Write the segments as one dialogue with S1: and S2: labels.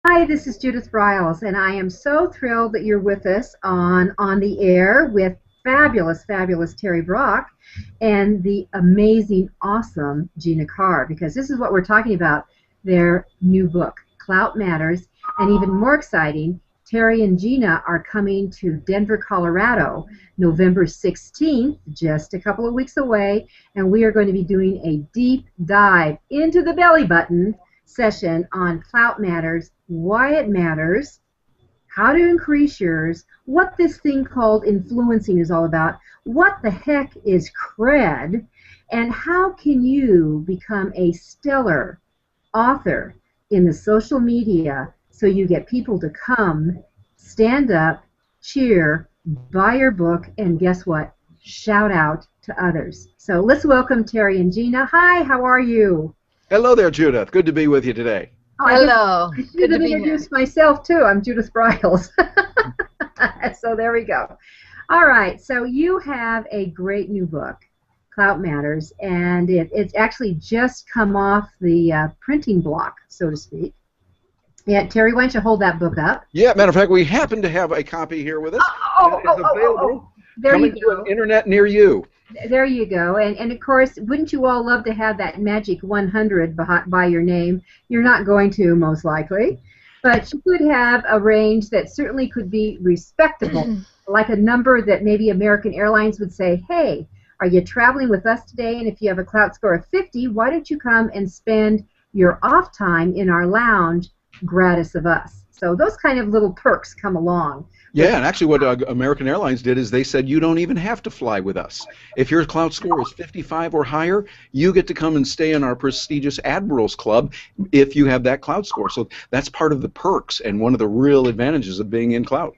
S1: Hi, this is Judith Briles, and I am so thrilled that you're with us on the air with fabulous Terry Brock and the amazing, awesome Gina Carr, because this is what we're talking about, their new book, Klout Matters, and even more exciting, Terry and Gina are coming to Denver, Colorado, November 16th, just a couple of weeks away, and we are going to be doing a deep dive into the belly button session on Klout Matters, why it matters, how to increase yours, what this thing called influencing is all about, what the heck is cred, and how can you become a stellar author in the social media so you get people to come, stand up, cheer, buy your book, and guess what? Shout out to others. So let's welcome Terry and Gina. Hi, how are you?
S2: Hello there, Judith. Good to be with you today.
S1: Oh,
S3: Hello.
S1: I should have introduced myself too. I'm Judith Briles. So there we go. All right. So you have a great new book, Klout Matters, and it's actually just come off the printing block, so to speak. Yeah, Terry, why don't you hold that book up?
S2: Yeah, matter of fact, we happen to have a copy here with us. It's available.
S1: There
S2: coming
S1: you go.
S2: to an internet near you.
S1: There you go. And of course, wouldn't you all love to have that magic 100 by your name? You're not going to, most likely. But you could have a range that certainly could be respectable, like a number that maybe American Airlines would say, hey, are you traveling with us today? And if you have a Klout score of 50, why don't you come and spend your off time in our lounge gratis of us? So those kind of little perks come along.
S2: Yeah, and actually what American Airlines did is they said you don't even have to fly with us. If your Klout score is 55 or higher, you get to come and stay in our prestigious Admirals Club if you have that Klout score. So that's part of the perks and one of the real advantages of being in Klout.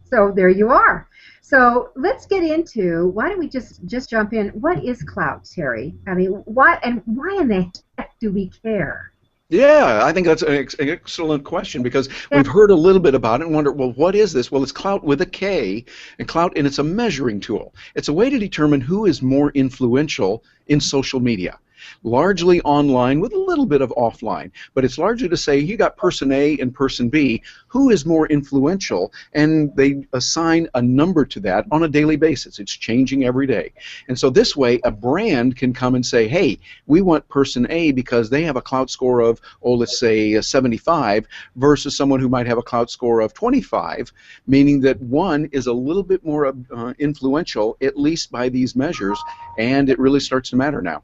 S1: So there you are. So let's get into, why don't we just jump in, what is Klout, Terry? I mean, why in the heck do we care?
S2: Yeah, I think that's an excellent question because we've heard a little bit about it and wonder, well, what is this? Well, it's Klout with a K, and Klout, and it's a measuring tool. It's a way to determine who is more influential in social media. Largely online with a little bit of offline, but it's largely to say you got person A and person B, who is more influential, and they assign a number to that on a daily basis. It's changing every day. And so this way a brand can come and say, hey, we want person A because they have a Klout score of, oh, let's say 75 versus someone who might have a Klout score of 25, meaning that one is a little bit more influential, at least by these measures, and it really starts to matter now.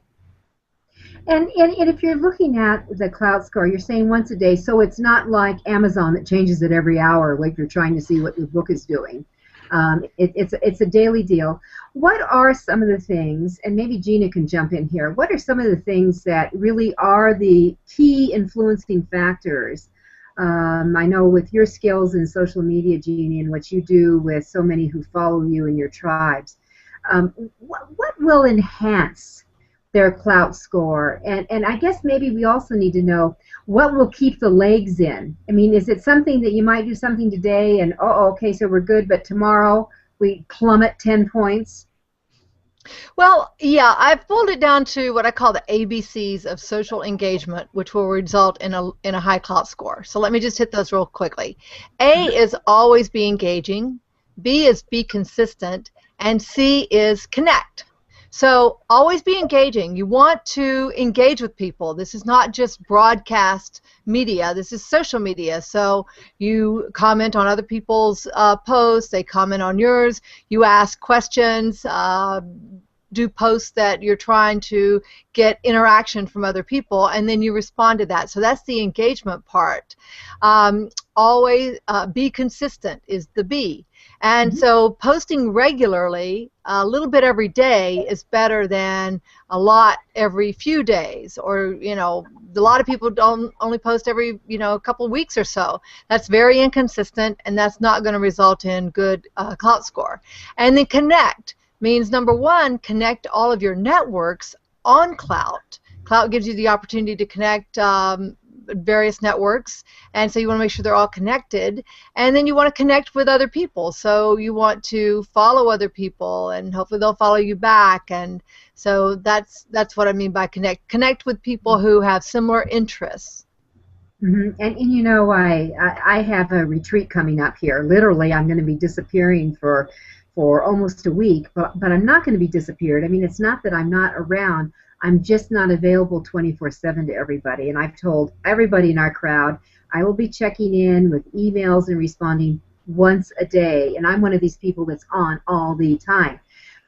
S1: And if you're looking at the Klout score, you're saying once a day, so it's not like Amazon that changes it every hour, like you're trying to see what your book is doing. It's a daily deal. What are some of the things, and maybe Gina can jump in here, what are some of the things that really are the key influencing factors? I know with your skills in social media, Gina, and what you do with so many who follow you in your tribes, what will enhance their Klout score? And I guess maybe we also need to know what will keep the legs in. I mean, is it something that you might do something today and, oh, okay, so we're good, but tomorrow we plummet 10 points?
S3: Well, yeah, I've boiled it down to what I call the ABCs of social engagement, which will result in a high Klout score. So let me just hit those real quickly. A is always be engaging, B is be consistent, and C is connect. So always be engaging. You want to engage with people. This is not just broadcast media. This is social media. So you comment on other people's posts. They comment on yours. You ask questions. Do posts that you're trying to get interaction from other people, and then you respond to that. So that's the engagement part. Always be consistent is the B. And so posting regularly, a little bit every day, is better than a lot every few days. Or, you know, a lot of people don't only post every, a couple weeks or so. That's very inconsistent, and that's not going to result in good Klout score. And then connect means, number one, connect all of your networks on Klout. Klout gives you the opportunity to connect various networks, and so you want to make sure they're all connected, and then you want to connect with other people. So you want to follow other people, and hopefully they'll follow you back. And so that's what I mean by connect. Connect with people who have similar interests.
S1: And you know, I have a retreat coming up here. Literally, I'm going to be disappearing for almost a week, but I'm not going to be disappeared. I mean, it's not that I'm not around. I'm just not available 24/7 to everybody. And I've told everybody in our crowd I will be checking in with emails and responding once a day. And I'm one of these people that's on all the time.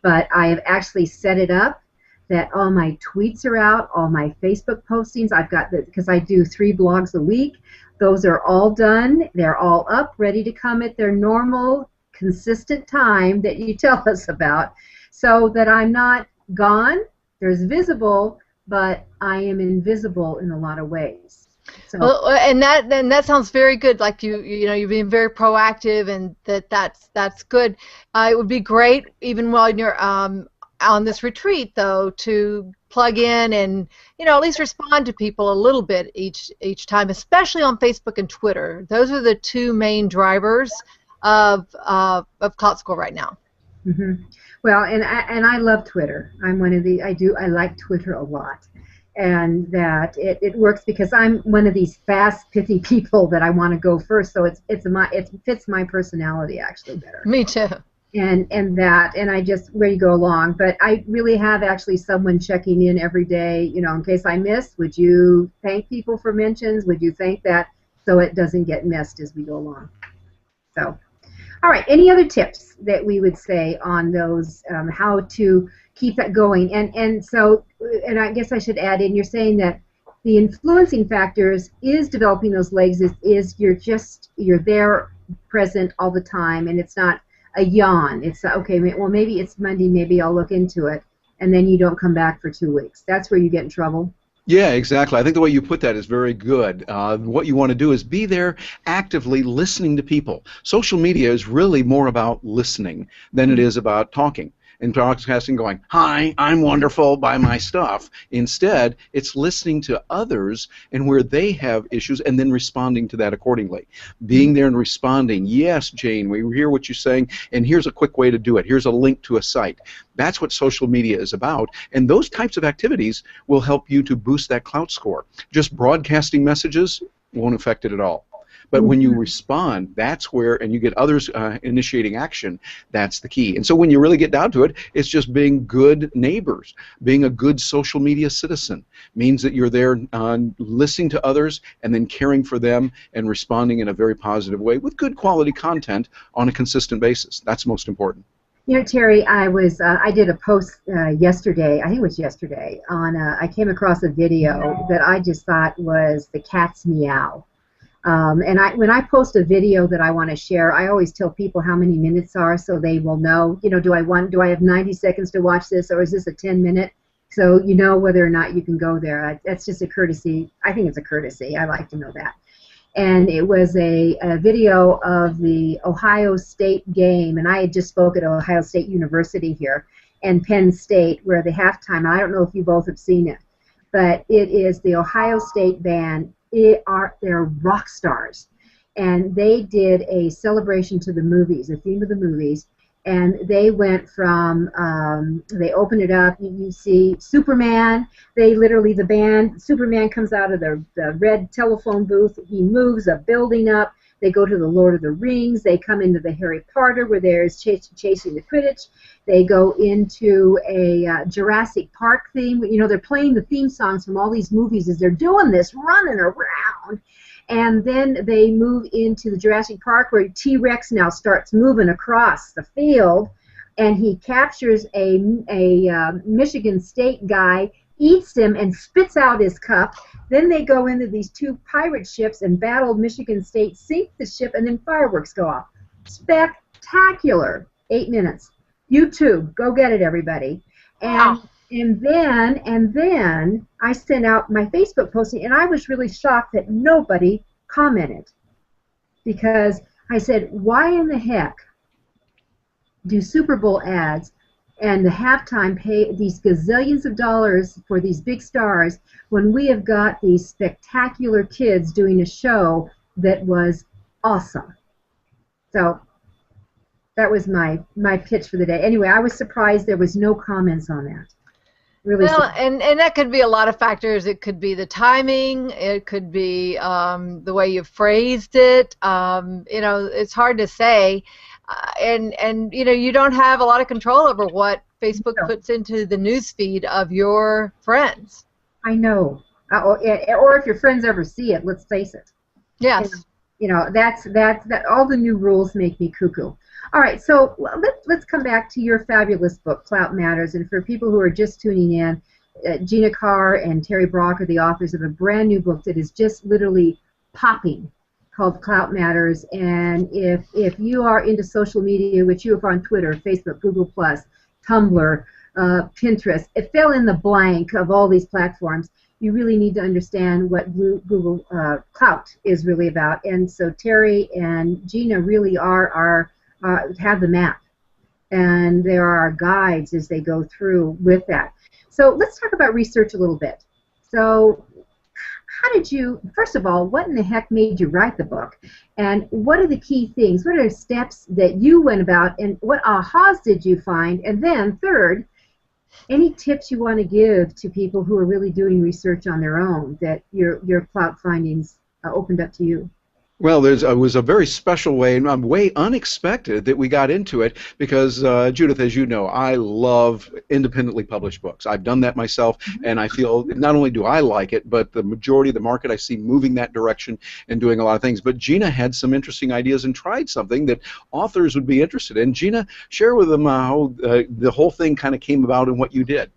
S1: But I have actually set it up that all my tweets are out, all my Facebook postings. I've got because I do 3 blogs a week. Those are all done. They're all up, ready to come at their normal, consistent time that you tell us about, so that I'm not gone. There's visible, but I am invisible in a lot of ways. So,
S3: well, and that sounds very good. Like you know, you're being very proactive, and that's good. It would be great, even while you're on this retreat, though, to plug in and, you know, at least respond to people a little bit each time, especially on Facebook and Twitter. Those are the 2 main drivers of Klout School right now.
S1: Well, and I love Twitter. I'm one of the I like Twitter a lot, and that it works because I'm one of these fast, pithy people that I want to go first. So it fits my personality actually better.
S3: Me too.
S1: And I just where you go along. But I really have actually someone checking in every day, you know, in case I miss. Would you thank people for mentions? Would you thank that so it doesn't get missed as we go along? So, all right. Any other tips that we would say on those how to keep that going? And so, and I guess I should add in. You're saying that the influencing factors is developing those legs. Is you're there, present all the time, and it's not a yawn. It's okay, well, maybe it's Monday, maybe I'll look into it, and then you don't come back for 2 weeks. That's where you get in trouble.
S2: Yeah, exactly. I think the way you put that is very good. What you want to do is be there actively listening to people. Social media is really more about listening than it is about talking and broadcasting going, hi, I'm wonderful, buy my stuff. Instead, it's listening to others and where they have issues and then responding to that accordingly. Being there and responding, yes, Jane, we hear what you're saying, and here's a quick way to do it. Here's a link to a site. That's what social media is about, and those types of activities will help you to boost that Klout score. Just broadcasting messages won't affect it at all. But when you respond, that's where, and you get others initiating action, that's the key. And so when you really get down to it, it's just being good neighbors. Being a good social media citizen means that you're there listening to others and then caring for them and responding in a very positive way with good quality content on a consistent basis. That's most important.
S1: You know, Terry, I did a post yesterday, I think it was yesterday, on I came across a video that I just thought was the cat's meow. And when I post a video that I want to share, I always tell people how many minutes are so they will know, you know, do I have 90 seconds to watch this, or is this a 10-minute? So you know whether or not you can go there. That's just a courtesy. I think it's a courtesy. I like to know that. And it was a video of the Ohio State game, and I had just spoke at Ohio State University here, and Penn State, where the halftime, I don't know if you both have seen it, but it is the Ohio State band. They're rock stars, and they did a celebration to the movies, the theme of the movies, and they went from they open it up, you see Superman. They literally, the band, Superman comes out of the red telephone booth, he moves a building up. They go to the Lord of the Rings. They come into the Harry Potter where there's chasing the Quidditch. They go into a Jurassic Park theme. You know, they're playing the theme songs from all these movies as they're doing this, running around. And then they move into the Jurassic Park where T-Rex now starts moving across the field, and he captures a Michigan State guy, eats him, and spits out his cup. Then they go into these 2 pirate ships and battle Michigan State, sink the ship, and then fireworks go off. Spectacular. 8 minutes. YouTube, go get it, everybody. And then I sent out my Facebook posting, and I was really shocked that nobody commented, because I said, why in the heck do Super Bowl ads and the halftime pay these gazillions of dollars for these big stars when we have got these spectacular kids doing a show that was awesome? So that was my pitch for the day. Anyway, I was surprised there was no comments on that. Really.
S3: Well, and that could be a lot of factors. It could be the timing. It could be the way you phrased it. You know, it's hard to say. And you know, you don't have a lot of control over what Facebook puts into the news feed of your friends.
S1: I know. Or if your friends ever see it, let's face it.
S3: Yes.
S1: And, you know, that all the new rules make me cuckoo. All right, so let's come back to your fabulous book, Klout Matters. And for people who are just tuning in, Gina Carr and Terry Brock are the authors of a brand new book that is just literally popping, called Klout Matters. And if you are into social media, which you are on Twitter, Facebook, Google+, Tumblr, Pinterest, fill in the blank of all these platforms, you really need to understand what Google Klout is really about. And so Terry and Gina really have the map, and there are guides as they go through with that. So let's talk about research a little bit. So how did you, first of all, what in the heck made you write the book? And what are the key things? What are the steps that you went about, and what ahas did you find? And then third, any tips you want to give to people who are really doing research on their own that your Klout findings opened up to you?
S2: Well, it was a very special way and way unexpected that we got into it because, Judith, as you know, I love independently published books. I've done that myself, and I feel not only do I like it, but the majority of the market I see moving that direction and doing a lot of things. But Gina had some interesting ideas and tried something that authors would be interested in. Gina, share with them how the whole thing kind of came about and what you did.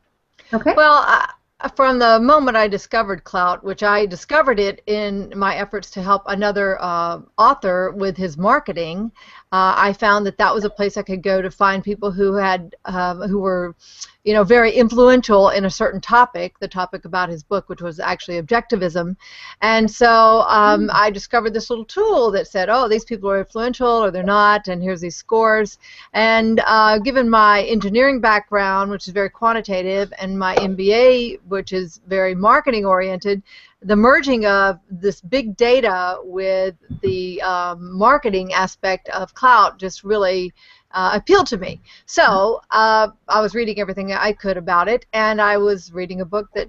S1: Okay.
S3: Well, from the moment I discovered Klout, which I discovered it in my efforts to help another author with his marketing, I found that was a place I could go to find people who were, you know, very influential in a certain topic, the topic about his book, which was actually objectivism. And so I discovered this little tool that said, oh, these people are influential or they're not, and here's these scores. And given my engineering background, which is very quantitative, and my MBA, which is very marketing oriented, the merging of this big data with the marketing aspect of Klout just really appealed to me. So I was reading everything I could about it, and I was reading a book that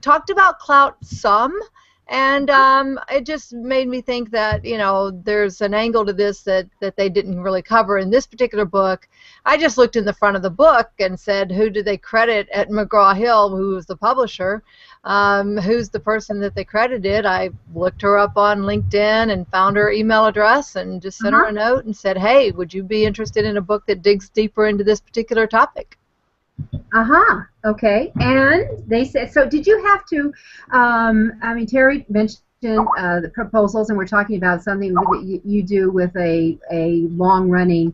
S3: talked about Klout some, and it just made me think that, you know, there's an angle to this that they didn't really cover in this particular book. I just looked in the front of the book and said, who did they credit at McGraw-Hill, who was the publisher? Who's the person that they credited? I looked her up on LinkedIn and found her email address and just sent her a note and said, hey, would you be interested in a book that digs deeper into this particular topic?
S1: Okay. And they said, so did you have to, I mean, Terry mentioned the proposals, and we're talking about something that you do with a long-running,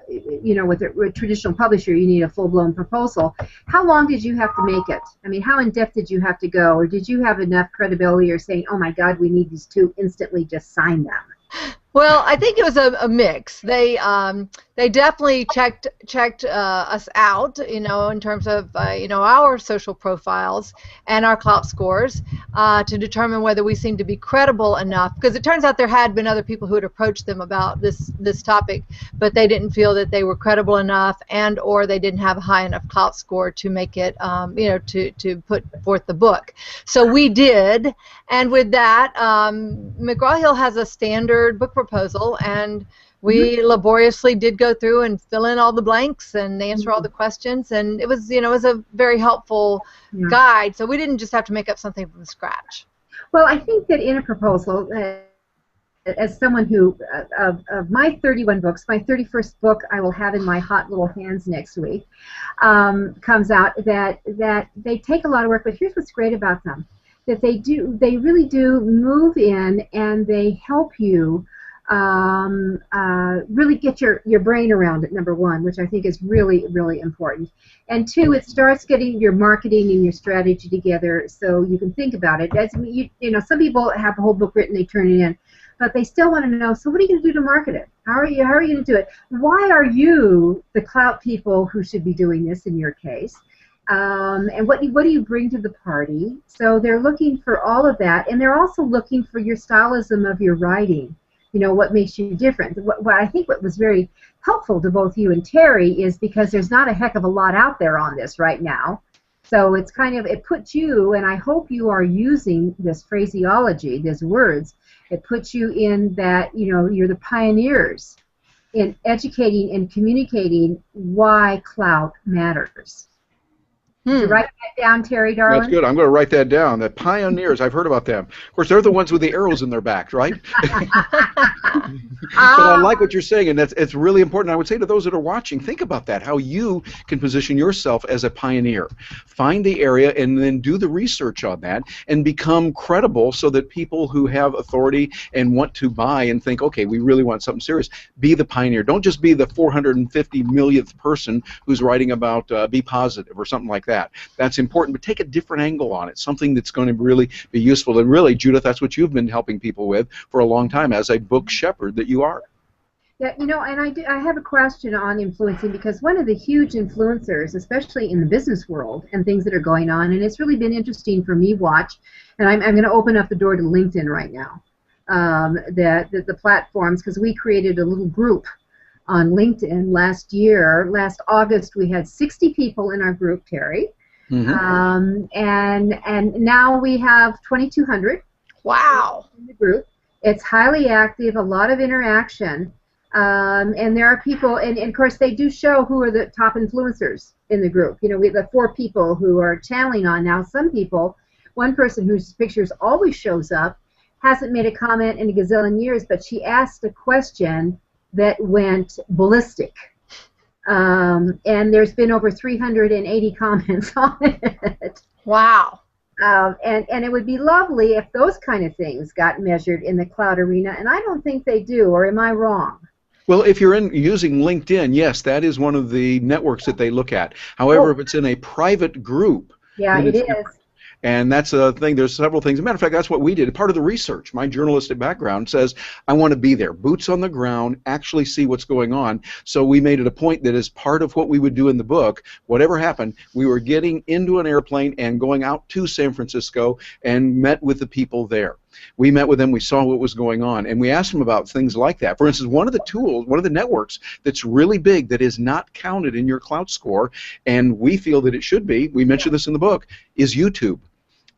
S1: you know, with a traditional publisher, you need a full-blown proposal. How long did you have to make it? I mean, how in-depth did you have to go? Or did you have enough credibility or saying, oh, my God, we need these two, instantly just sign them?
S3: Well, I think it was a mix. They definitely checked us out, you know, in terms of you know, our social profiles and our Klout scores to determine whether we seemed to be credible enough. Because it turns out there had been other people who had approached them about this topic, but they didn't feel that they were credible enough, and or they didn't have a high enough Klout score to make it, you know, to put forth the book. So we did, and with that, McGraw-Hill has a standard book proposal, and we laboriously did go through and fill in all the blanks and answer all the questions, and it was, you know, it was a very helpful guide. So we didn't just have to make up something from scratch.
S1: Well, I think that in a proposal, as someone who, of my 31 books, my 31st book I will have in my hot little hands next week, comes out, that they take a lot of work, but here's what's great about them. That they really do move in and they help you really get your brain around it, number one, which I think is really, really important. And two, it starts getting your marketing and your strategy together so you can think about it. As you know, some people have the whole book written, they turn it in, but they still want to know, so what are you going to do to market it? How are you going to do it? Why are you the Klout people who should be doing this in your case? And what do you bring to the party? So they're looking for all of that, and they're also looking for your stylism of your writing. You know, what makes you different. What I think what was very helpful to both you and Terry is because there's not a heck of a lot out there on this right now. So it's kind of, it puts you, and I hope you are using this phraseology, these words, it puts you in that, you know, you're the pioneers in educating and communicating why Klout matters. Did you write that down, Terry, darling?
S2: That's good. I'm going to write that down. The pioneers, I've heard about them. Of course, they're the ones with the arrows in their backs, right? But I like what you're saying, and it's really important. I would say to those that are watching, think about that, how you can position yourself as a pioneer. Find the area and then do the research on that and become credible so that people who have authority and want to buy and think, okay, we really want something serious, be the pioneer. Don't just be the 450 millionth person who's writing about be positive or something like that. That's important, but take a different angle on it, something that's going to really be useful. And really, Judith, that's what you've been helping people with for a long time as a book shepherd that you are.
S1: Yeah, you know, and I have a question on influencing, because one of the huge influencers, especially in the business world and things that are going on, and it's really been interesting for me watch, and I'm going to open up the door to LinkedIn right now, the platforms, because we created a little group on LinkedIn last year. Last August, we had 60 people in our group, Terry, and now we have 2,200.
S3: Wow!
S1: In the group, it's highly active, a lot of interaction, and there are people, and of course they do show who are the top influencers in the group. You know, we have the 4 people who are channeling on now. Some people, one person whose pictures always shows up, hasn't made a comment in a gazillion years, but she asked a question that went ballistic, and there's been over 380 comments on it.
S3: Wow.
S1: And it would be lovely if those kind of things got measured in the Klout arena, and I don't think they do, or am I wrong?
S2: Well, if you're using LinkedIn, yes, that is one of the networks that they look at. However, if it's in a private group,
S1: yeah, it is.
S2: And that's a thing. There's several things. As a matter of fact, that's what we did. Part of the research, my journalistic background says, I want to be there, boots on the ground, actually see what's going on. So we made it a point that as part of what we would do in the book, whatever happened, we were getting into an airplane and going out to San Francisco and met with the people there. We met with them, we saw what was going on, and we asked them about things like that. For instance, one of the tools, one of the networks that's really big that is not counted in your Klout score, and we feel that it should be, we mentioned this in the book, is YouTube.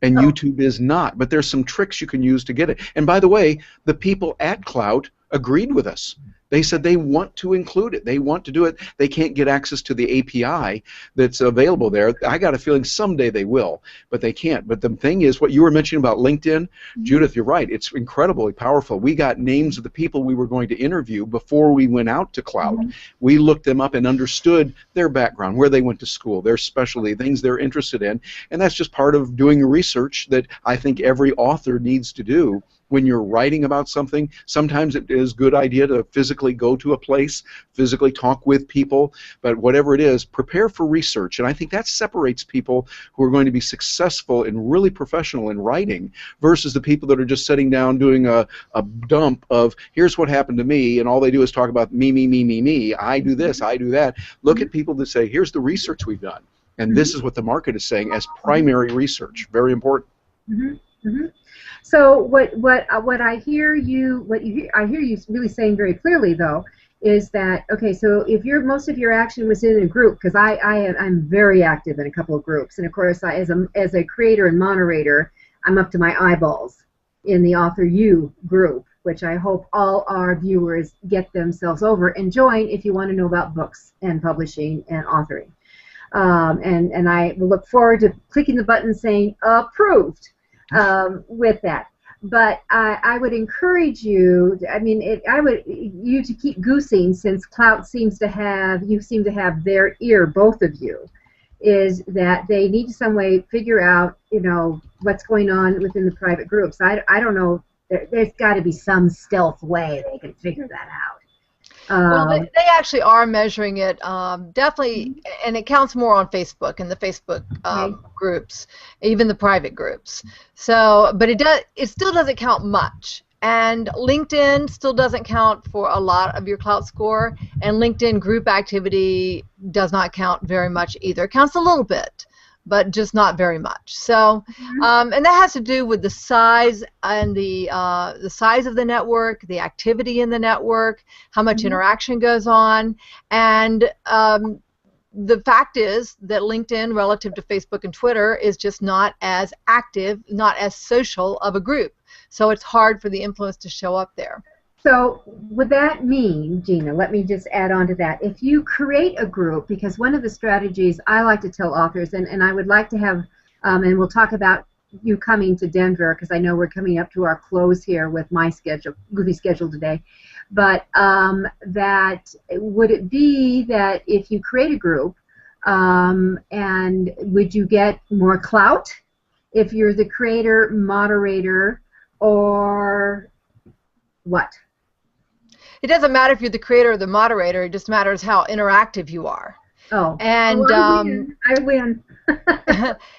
S2: And YouTube is not, but there's some tricks you can use to get it. And by the way, the people at Klout agreed with us. They said they want to include it. They want to do it. They can't get access to the API that's available there. I got a feeling someday they will, but they can't. But the thing is, what you were mentioning about LinkedIn, Judith, you're right. It's incredibly powerful. We got names of the people we were going to interview before we went out to Klout. We looked them up and understood their background, where they went to school, their specialty, things they're interested in, and that's just part of doing the research that I think every author needs to do. When you're writing about something, sometimes it is a good idea to physically go to a place, physically talk with people, but whatever it is, prepare for research. And I think that separates people who are going to be successful and really professional in writing versus the people that are just sitting down doing a dump of, here's what happened to me, and all they do is talk about me, me, me, me, me, I do this, I do that. Look at people that say, here's the research we've done. And this is what the market is saying as primary research. Very important.
S1: So what I hear you really saying very clearly though is that, okay, so if most of your action was in a group, because I'm very active in a couple of groups, and of course as a creator and moderator, I'm up to my eyeballs in the Author U group, which I hope all our viewers get themselves over and join if you want to know about books and publishing and authoring. And I will look forward to clicking the button saying approved. With that, but I would encourage you. I mean, you to keep goosing, since Klout seem to have their ear, both of you, is that they need to some way figure out, you know, what's going on within the private groups. I don't know. There's got to be some stealth way they can figure that out.
S3: Well, they actually are measuring it, definitely, and it counts more on Facebook and the Facebook groups, even the private groups. So, but it still doesn't count much, and LinkedIn still doesn't count for a lot of your Klout score, and LinkedIn group activity does not count very much either. It counts a little bit, but just not very much. So, and that has to do with the size and the size of the network, the activity in the network, how much interaction goes on, and the fact is that LinkedIn, relative to Facebook and Twitter, is just not as active, not as social of a group. So it's hard for the influence to show up there.
S1: So would that mean, Gina, let me just add on to that, if you create a group, because one of the strategies I like to tell authors, and I would like to have, and we'll talk about you coming to Denver, because I know we're coming up to our close here with my schedule, goofy schedule today, but that would it be that if you create a group, and would you get more clout if you're the creator, moderator, or what?
S3: It doesn't matter if you're the creator or the moderator. It just matters how interactive you are.
S1: Oh,
S3: and
S1: I win.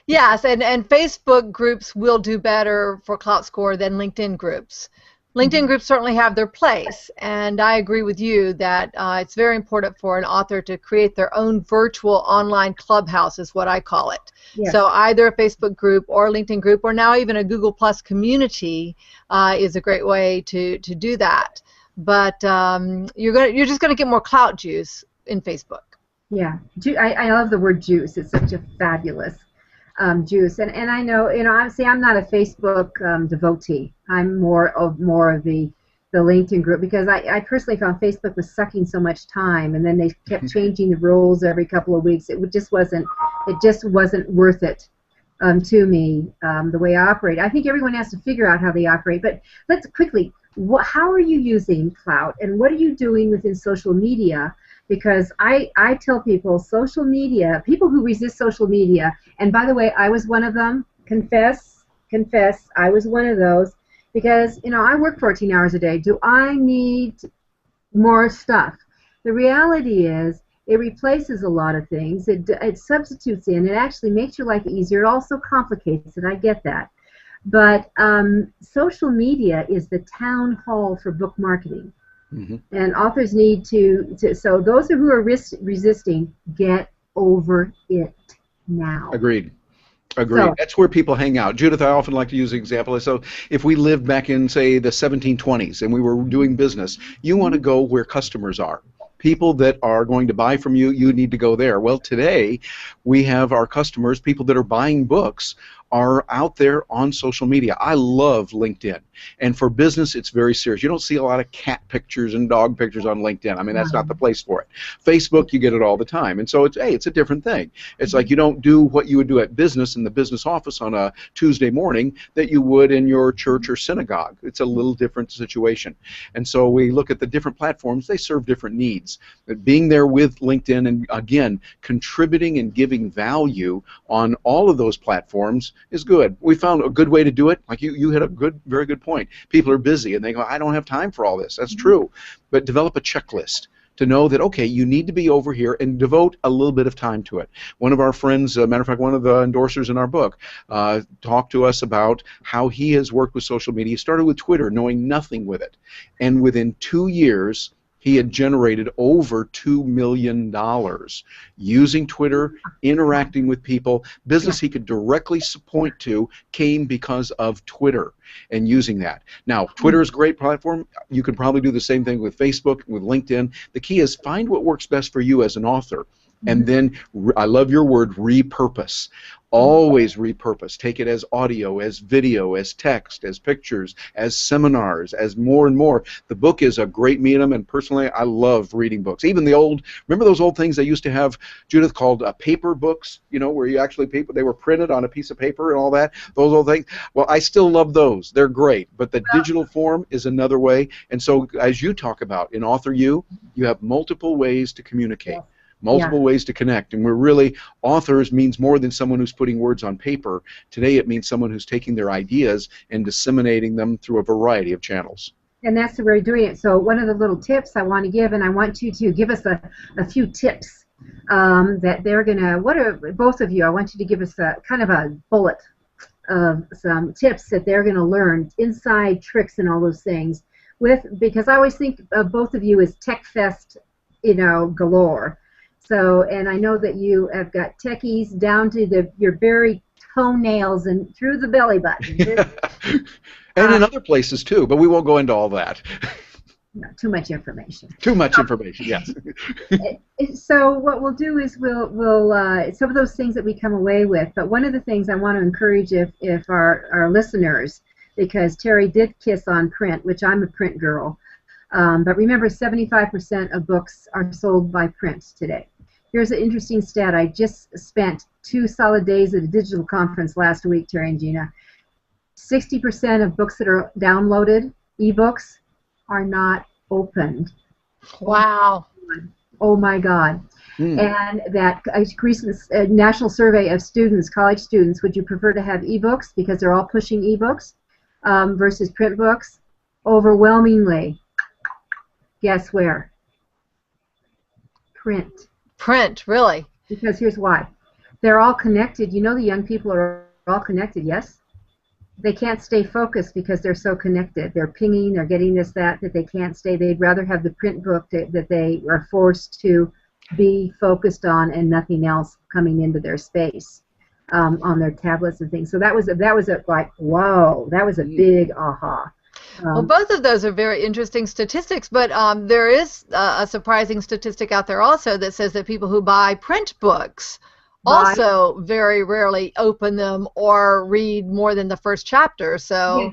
S3: Yes, and Facebook groups will do better for Klout Score than LinkedIn groups. LinkedIn groups certainly have their place, and I agree with you that it's very important for an author to create their own virtual online clubhouse, is what I call it. Yes. So either a Facebook group or a LinkedIn group, or now even a Google Plus community is a great way to do that. But you're just going to get more clout juice in Facebook.
S1: Yeah, I love the word juice. It's such a fabulous juice. And I know, obviously I'm not a Facebook devotee. I'm more of the LinkedIn group, because I personally found Facebook was sucking so much time, and then they kept changing the rules every couple of weeks. It just wasn't worth it to me, the way I operate. I think everyone has to figure out how they operate. But let's quickly, how are you using Klout, and what are you doing within social media? Because I tell people, social media, people who resist social media, and by the way, I was one of them, confess, I was one of those, because, I work 14 hours a day. Do I need more stuff? The reality is, it replaces a lot of things. It substitutes in. It actually makes your life easier. It also complicates it. I get that. But social media is the town hall for book marketing. And authors need to so those who are resisting, get over it now.
S2: Agreed. So, that's where people hang out. Judith, I often like to use an example. So if we lived back in, say, the 1720s and we were doing business, you want to go where customers are. People that are going to buy from you, you need to go there. Well, today we have our customers, people that are buying books, are out there on social media. I love LinkedIn. And for business, it's very serious. You don't see a lot of cat pictures and dog pictures on LinkedIn. I mean, that's not the place for it. Facebook, you get it all the time. And so it's a different thing. It's like you don't do what you would do at business in the business office on a Tuesday morning that you would in your church or synagogue. It's a little different situation. And so we look at the different platforms. They serve different needs. But being there with LinkedIn and, again, contributing and giving value on all of those platforms is good. We found a good way to do it. Like you hit a very good point. People are busy and they go, I don't have time for all this. That's true. But develop a checklist to know that, okay, you need to be over here and devote a little bit of time to it. One of our friends, matter of fact, one of the endorsers in our book, talked to us about how he has worked with social media. He started with Twitter, knowing nothing with it. And within 2 years, he had generated over $2 million using Twitter, interacting with people. Business he could directly point to came because of Twitter and using that. Now, Twitter is a great platform. You could probably do the same thing with Facebook, with LinkedIn. The key is find what works best for you as an author. And then, I love your word, repurpose. Always repurpose. Take it as audio, as video, as text, as pictures, as seminars, as more and more. The book is a great medium, and personally, I love reading books. Even the old, remember those old things they used to have, Judith, called paper books, where you actually, they were printed on a piece of paper and all that, those old things? Well, I still love those. They're great, but the digital form is another way. And so, as you talk about, in Author you have multiple ways to communicate. Multiple ways to connect, and we're really, authors means more than someone who's putting words on paper. Today it means someone who's taking their ideas and disseminating them through a variety of channels.
S1: And that's the way we're doing it. So one of the little tips I want to give, and I want you to give us a few tips that they're going to, both of you, I want you to give us a kind of a bullet of some tips that they're going to learn, inside tricks and all those things, because I always think of both of you as tech fest, galore. So, and I know that you have got techies down to your very toenails and through the belly button.
S2: And in other places too, but we won't go into all that.
S1: No, too much information.
S2: Too much information, yes.
S1: So what we'll do is we'll some of those things that we come away with. But one of the things I want to encourage if our listeners, because Terry did kiss on print, which I'm a print girl. But remember, 75% of books are sold by print today. Here's an interesting stat. I just spent 2 solid days at a digital conference last week, Terry and Gina. 60% of books that are downloaded, ebooks, are not opened.
S3: Wow.
S1: Oh my God. And that recent national survey of students, college students, would you prefer to have ebooks because they're all pushing ebooks versus print books? Overwhelmingly. Guess where? Print.
S3: Print, really?
S1: Because here's why. They're all connected. You know the young people are all connected, yes? They can't stay focused because they're so connected. They're pinging, they're getting this, that they can't stay. They'd rather have the print book that they are forced to be focused on and nothing else coming into their space on their tablets and things. So that was like, whoa, that was a big aha.
S3: Well, both of those are very interesting statistics, but there is a surprising statistic out there also that says that people who buy print books also very rarely open them or read more than the first chapter. So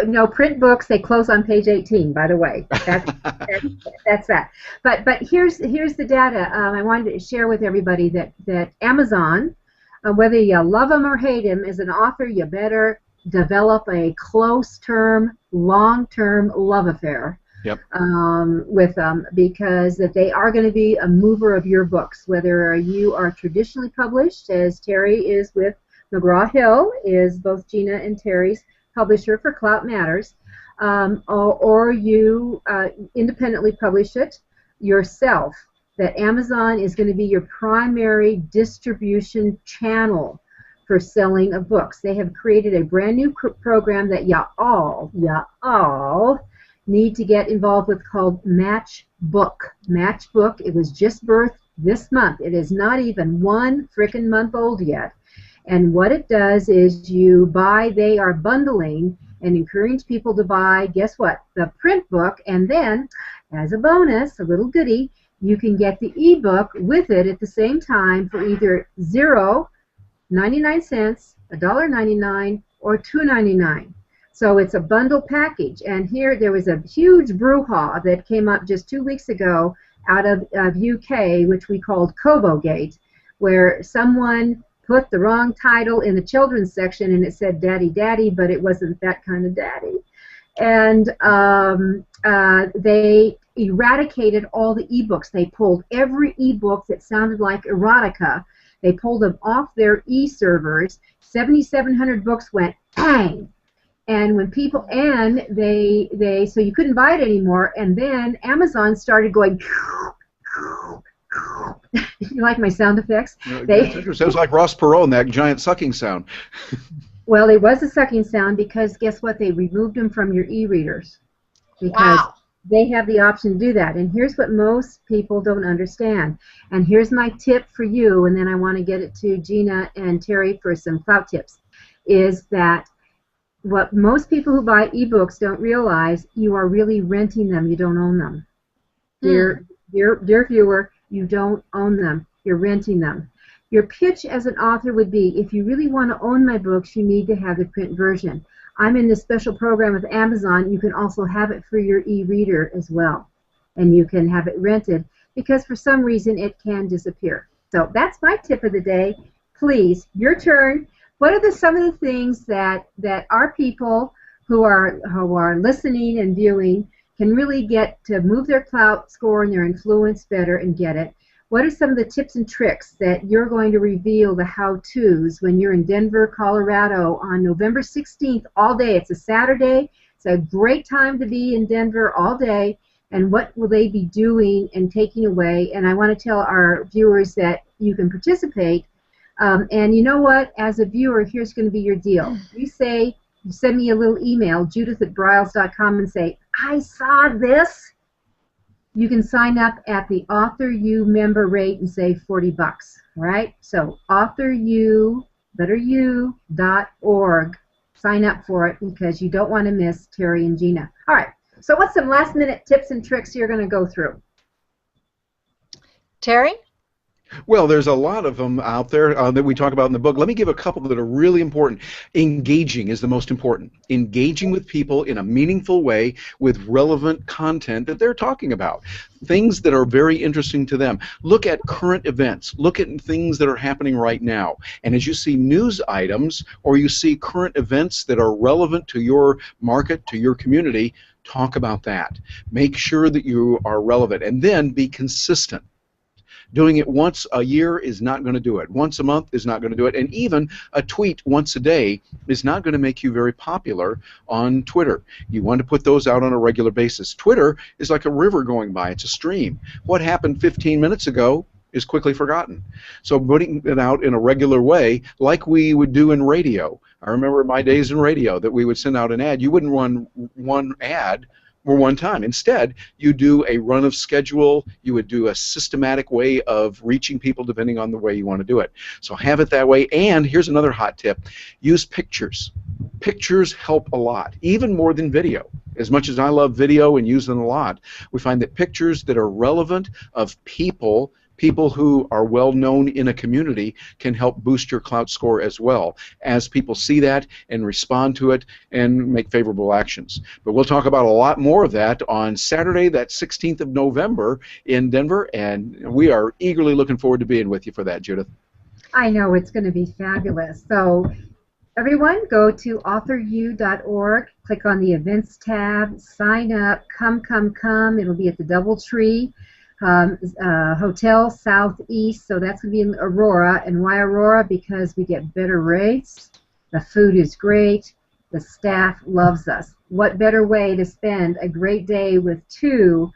S1: no, print books, they close on page 18, by the way. That's that. But here's the data I wanted to share with everybody that Amazon, whether you love them or hate them, as an author, you better develop a close-term, long-term love affair with them, because that they are going to be a mover of your books, whether you are traditionally published, as Terry is with McGraw-Hill, is both Gina and Terry's publisher for Klout Matters, or you independently publish it yourself, that Amazon is going to be your primary distribution channel for selling of books. They have created a brand new program that you all need to get involved with called Matchbook. Matchbook, it was just birthed this month. It is not even 1 frickin' month old yet. And what it does is they are bundling and encouraging people to buy, guess what, the print book, and then, as a bonus, a little goodie, you can get the ebook with it at the same time for either 99 cents, $1.99, or $2.99. So it's a bundle package. And here there was a huge brouhaha that came up just 2 weeks ago out of UK, which we called Kobogate, where someone put the wrong title in the children's section and it said Daddy Daddy, but it wasn't that kind of daddy. And they eradicated all the ebooks. They pulled every ebook that sounded like erotica. They pulled them off their e-servers. 7,700 books went bang. And when people, and they so you couldn't buy it anymore. And then Amazon started going. You like my sound effects?
S2: It sounds like Ross Perot and that giant sucking sound.
S1: Well, it was a sucking sound because guess what? They removed them from your e-readers because they have the option to do that. And here's what most people don't understand. And here's my tip for you, and then I want to get it to Gina and Terry for some Klout tips, is that what most people who buy ebooks don't realize, you are really renting them. You don't own them. Dear viewer, you don't own them. You're renting them. Your pitch as an author would be, if you really want to own my books, you need to have the print version. I'm in this special program with Amazon. You can also have it for your e-reader as well. And you can have it rented because for some reason it can disappear. So that's my tip of the day. Please, your turn. What are some of the things that our people who are listening and viewing can really get to move their Klout score and their influence better and get it? What are some of the tips and tricks that you're going to reveal, the how-tos, when you're in Denver, Colorado on November 16th all day? It's a Saturday. It's a great time to be in Denver all day. And what will they be doing and taking away? And I want to tell our viewers that you can participate. And you know what? As a viewer, here's going to be your deal. You send me a little email, Judith@briles.com, and say, I saw this. you can sign up at the AuthorU member rate and save $40, right? So AuthorU.org. Sign up for it because you don't want to miss Terry and Gina. All right. So what's some last minute tips and tricks you're going to go through?
S3: Terry?
S2: Well, there's a lot of them out there that we talk about in the book. Let me give a couple that are really important. Engaging is the most important. Engaging with people in a meaningful way with relevant content that they're talking about. Things that are very interesting to them. Look at current events. Look at things that are happening right now. And as you see news items or you see current events that are relevant to your market, to your community, talk about that. Make sure that you are relevant. And then be consistent. Doing it once a year is not going to do it. Once a month is not going to do it. And even a tweet once a day is not going to make you very popular on Twitter. You want to put those out on a regular basis. Twitter is like a river going by. It's a stream. What happened 15 minutes ago is quickly forgotten. So putting it out in a regular way, like we would do in radio. I remember my days in radio that we would send out an ad. You wouldn't run one ad or one time. Instead, you do a run of schedule. You would do a systematic way of reaching people depending on the way you want to do it. So have it that way. And here's another hot tip. Use pictures. Pictures help a lot, even more than video. As much as I love video and use them a lot, we find that pictures that are relevant of people who are well known in a community can help boost your Klout score as well as people see that and respond to it and make favorable actions. But we'll talk about a lot more of that on Saturday, that 16th of November in Denver, and we are eagerly looking forward to being with you for that, Judith.
S1: I know it's going to be fabulous. So everyone, go to AuthorU.org, click on the events tab, sign up, come. It'll be at the DoubleTree Hotel Southeast, so that's going to be in Aurora. And why Aurora? Because we get better rates, the food is great, the staff loves us. What better way to spend a great day with two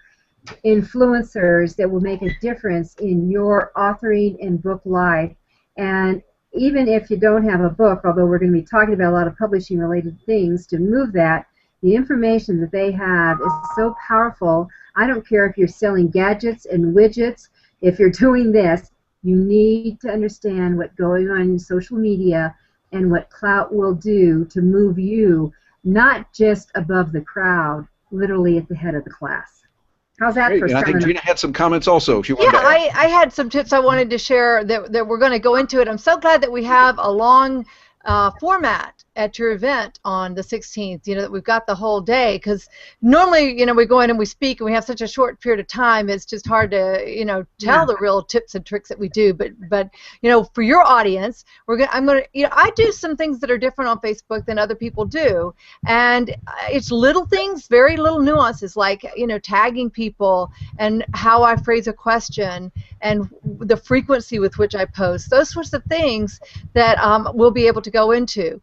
S1: influencers that will make a difference in your authoring and book life? And even if you don't have a book, although we're going to be talking about a lot of publishing related things to move that, the information that they have is so powerful. I don't care if you're selling gadgets and widgets. If you're doing this, you need to understand what's going on in social media and what Klout will do to move you not just above the crowd, literally at the head of the class. How's that
S2: Great.
S1: for
S2: And I think
S1: starting?
S2: Gina had some comments also. She
S3: Yeah, I had some tips I wanted to share that we're going to go into it. I'm so glad that we have a long format at your event on the 16th, that we've got the whole day, because normally, we go in and we speak and we have such a short period of time, it's just hard to, tell the real tips and tricks that we do, but for your audience, I do some things that are different on Facebook than other people do, and it's little things, very little nuances, like, tagging people and how I phrase a question and the frequency with which I post, those sorts of things that we'll be able to go into.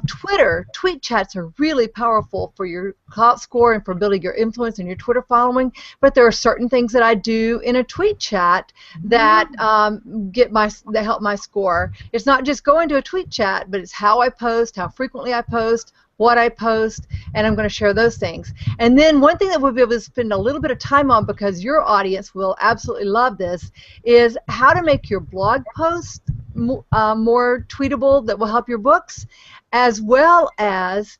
S3: Twitter, tweet chats are really powerful for your Klout score and for building your influence and your Twitter following, but there are certain things that I do in a tweet chat that that help my score. It's not just going to a tweet chat, but it's how I post, how frequently I post, what I post, and I'm going to share those things. And then one thing that we'll be able to spend a little bit of time on, because your audience will absolutely love this, is how to make your blog posts more tweetable that will help your books, as well as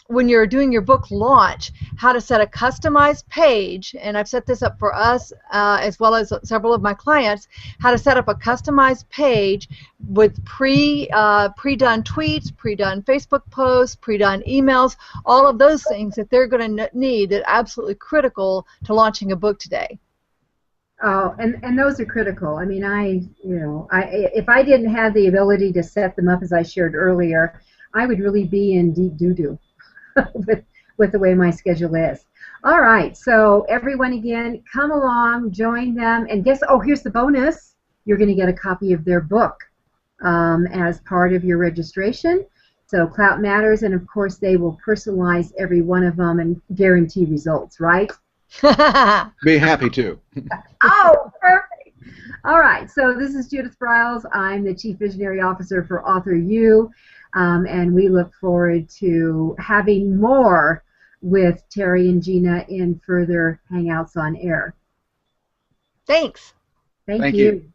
S3: when you're doing your book launch, how to set a customized page, and I've set this up for us as well as several of my clients, how to set up a customized page with pre-done tweets, pre-done Facebook posts, pre-done emails, all of those things that they're going to need that are absolutely critical to launching a book today.
S1: Oh, and those are critical. I mean, if I didn't have the ability to set them up as I shared earlier, I would really be in deep doo-doo with the way my schedule is. All right, so everyone, again, come along, join them, and here's the bonus. You're going to get a copy of their book as part of your registration. So Klout Matters, and of course they will personalize every one of them and guarantee results, right?
S2: Be happy to.
S1: Oh, perfect. All right, so this is Judith Briles. I'm the Chief Visionary Officer for AuthorU, and we look forward to having more with Terry and Gina in further Hangouts on Air.
S3: Thanks.
S1: Thank
S2: Thank
S1: you.
S2: you.